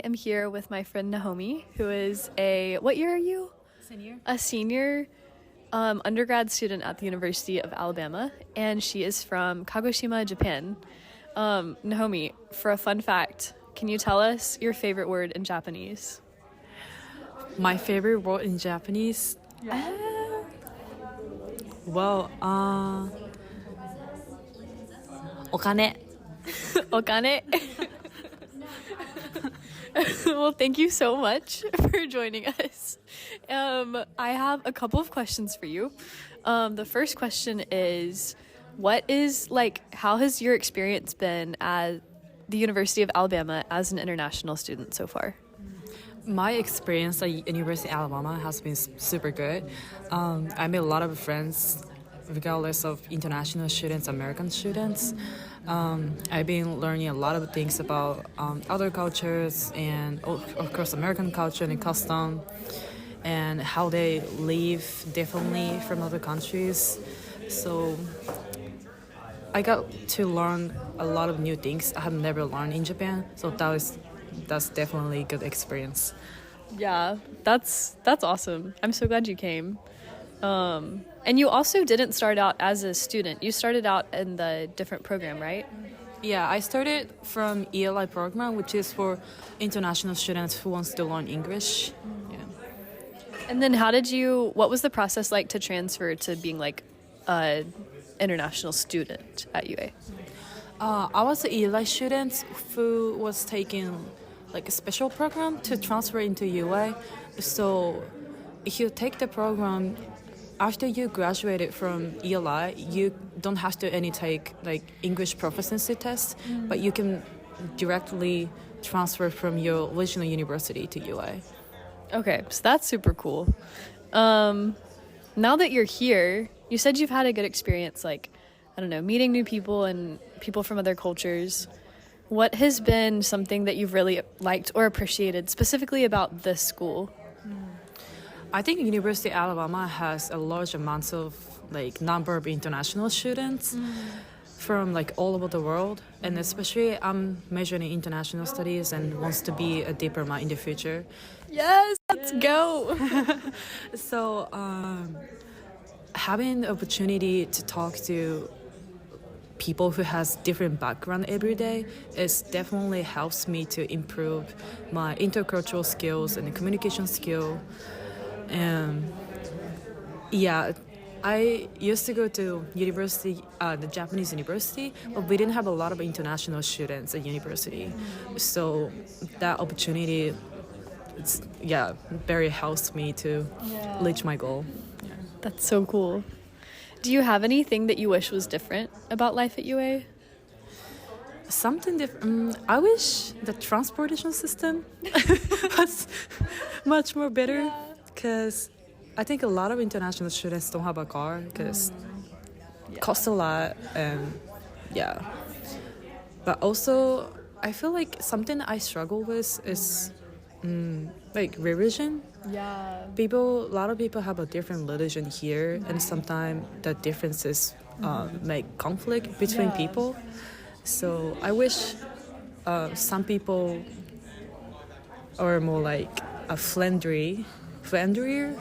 am here with my friend Nahomi, who is what year are you? Senior. A senior undergrad student at the University of Alabama, and she is from Kagoshima, Japan. Nahomi, for a fun fact, can you tell us your favorite word in Japanese? My favorite word in Japanese? Yeah. Okane. Okane. Well, thank you so much for joining us. I have a couple of questions for you. The first question is, how has your experience been at the University of Alabama as an international student so far? My experience at University of Alabama has been super good. I made a lot of friends regardless of international students, American students. I've been learning a lot of things about other cultures and, of course, American culture and custom and how they live differently from other countries. So I got to learn a lot of new things I have never learned in Japan. So that's definitely a good experience. Yeah, that's awesome. I'm so glad you came. And you also didn't start out as a student. You started out in the different program, right? Yeah, I started from ELI program, which is for international students who wants to learn English. Yeah. And then what was the process like to transfer to being like an international student at UA? I was an ELI student who was taking like a special program to transfer into UA. So if you take the program, after you graduated from ELI, you don't have to take like English proficiency test, but you can directly transfer from your original university to UA. Okay, so that's super cool. Now that you're here, you said you've had a good experience, meeting new people and people from other cultures. What has been something that you've really liked or appreciated specifically about this school? I think University of Alabama has a large amount of number of international students from all over the world, and especially I'm majoring in international studies and wants to be a diploma in the future. Yes, let's go. So having the opportunity to talk to people who has different background every day is definitely helps me to improve my intercultural skills and communication skill. And yeah, I used to go to university, the Japanese university, but we didn't have a lot of international students at university. So that opportunity, very helps me to reach my goal. Yeah. That's so cool. Do you have anything that you wish was different about life at UA? Something different. I wish the transportation system was much more better. Because I think a lot of international students don't have a car because it costs a lot, and but also I feel like something I struggle with is religion. Yeah. A lot of people have a different religion here, and sometimes the differences make conflict between people. So I wish some people are more friendlier?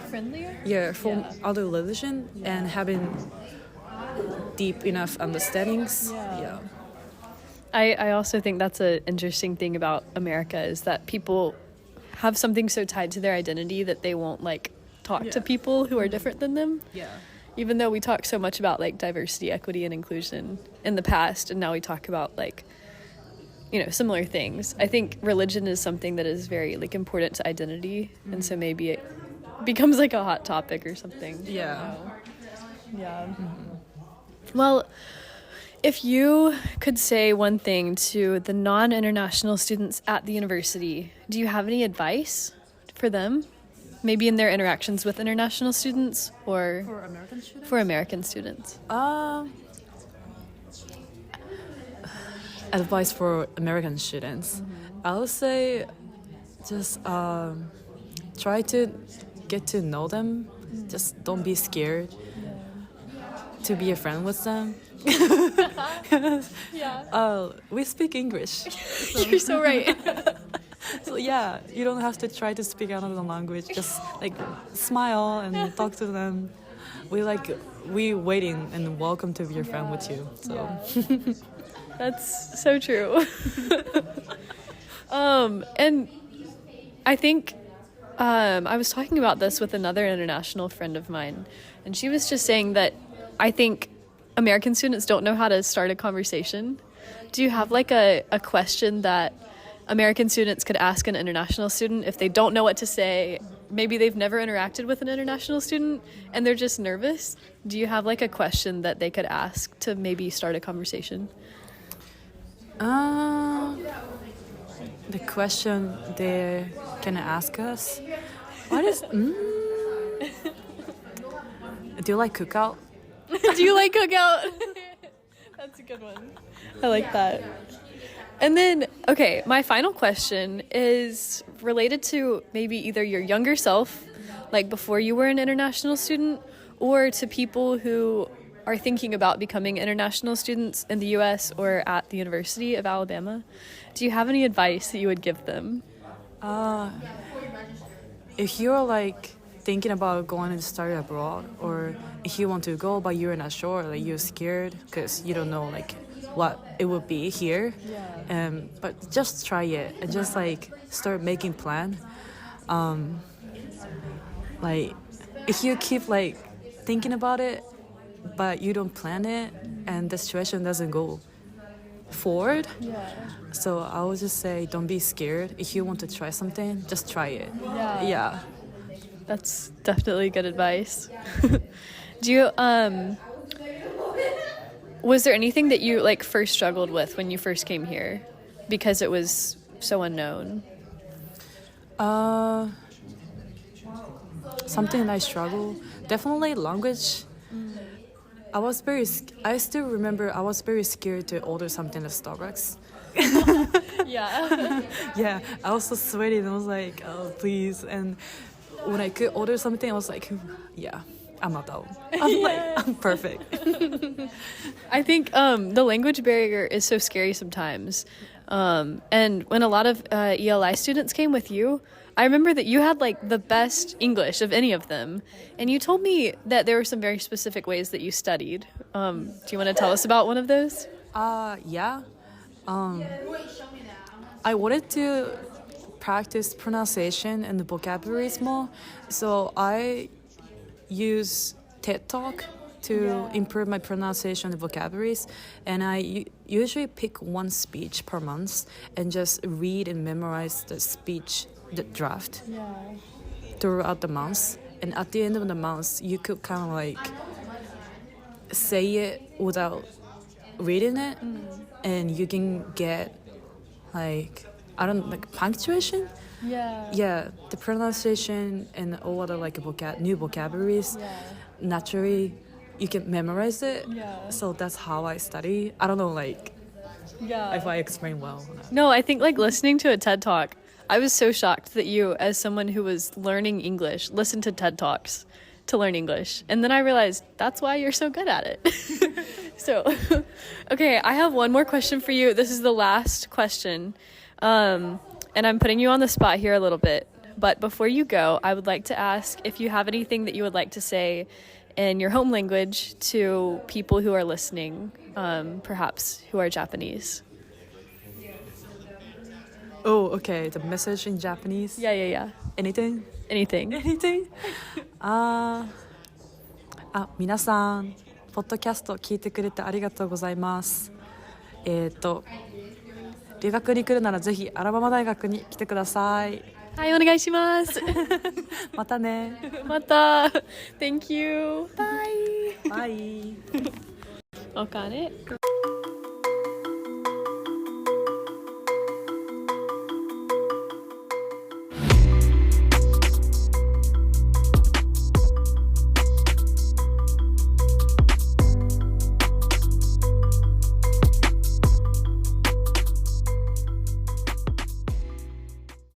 Yeah, from other religion and having deep enough understandings. Yeah. I also think that's an interesting thing about America is that people have something so tied to their identity that they won't talk to people who are different than them. Yeah. Even though we talk so much about diversity, equity, and inclusion in the past, and now we talk about similar things. I think religion is something that is very important to identity, and so maybe it becomes a hot topic or something. Yeah. Yeah. Well, if you could say one thing to the non-international students at the university, do you have any advice for them? Maybe in their interactions with international students or For American students? for American students? Advice for American students. I would say just try to get to know them. Just don't be scared to be a friend with them. Yeah. We speak English. You're so right. So yeah, you don't have to try to speak another language. Just like smile and talk to them. We waiting and welcome to be your friend with you. So That's so true. And I think I was talking about this with another international friend of mine, and she was just saying that I think American students don't know how to start a conversation. Do you have like a question that American students could ask an international student if they don't know what to say? Maybe they've never interacted with an international student and they're just nervous. Do you have like a question that they could ask to maybe start a conversation? The question they can ask us, what is? Do you like cookout? Do you like cookout? That's a good one. I like that. And then, okay, my final question is related to maybe either your younger self, like before you were an international student, or to people who are thinking about becoming international students in the U.S. or at the University of Alabama. Do you have any advice that you would give them? If you're like thinking about going to study abroad, or if you want to go but you're not sure, like you're scared because you don't know like what it would be here, but just try it and just like start making plan. Like if you keep like thinking about it but you don't plan it and the situation doesn't go forward, so I would just say don't be scared. If you want to try something, just try it. Yeah. That's definitely good advice. Do you was there anything that you like first struggled with when you first came here because it was so unknown? Something I struggle, definitely language. I still remember I was very scared to order something at Starbucks. Yeah. Yeah, I was so sweaty and I was like, oh please. And when I could order something, I was like, yeah, I'm not that one. I'm perfect. I think the language barrier is so scary sometimes. And when a lot of ELI students came with you, I remember that you had like the best English of any of them. And you told me that there were some very specific ways that you studied. Do you want to tell us about one of those? Yeah. I wanted to practice pronunciation and the vocabularies more. So I use TED Talk to improve my pronunciation and vocabularies. And I usually pick one speech per month and just read and memorize the speech, the draft, throughout the month. And at the end of the month, you could kind of like say it without reading it, and you can get like punctuation. Yeah, the pronunciation and all other like new vocabularies. Naturally, you can memorize it. So that's how I study. I don't know if I explain well or not. No, I think like listening to a TED Talk, I was so shocked that you, as someone who was learning English, listened to TED Talks to learn English. And then I realized that's why you're so good at it. So, okay, I have one more question for you. This is the last question. And I'm putting you on the spot here a little bit. But before you go, I would like to ask if you have anything that you would like to say in your home language to people who are listening, perhaps who are Japanese. Oh, okay. The message in Japanese? Yeah. Anything? Anything. 皆さん、ポッドキャスト聞いてくれてありがとうございます。留学に来るならぜひアラバマ大学に来てください。はい、お願いします。またね。また。Thank you. Bye. Bye. お金。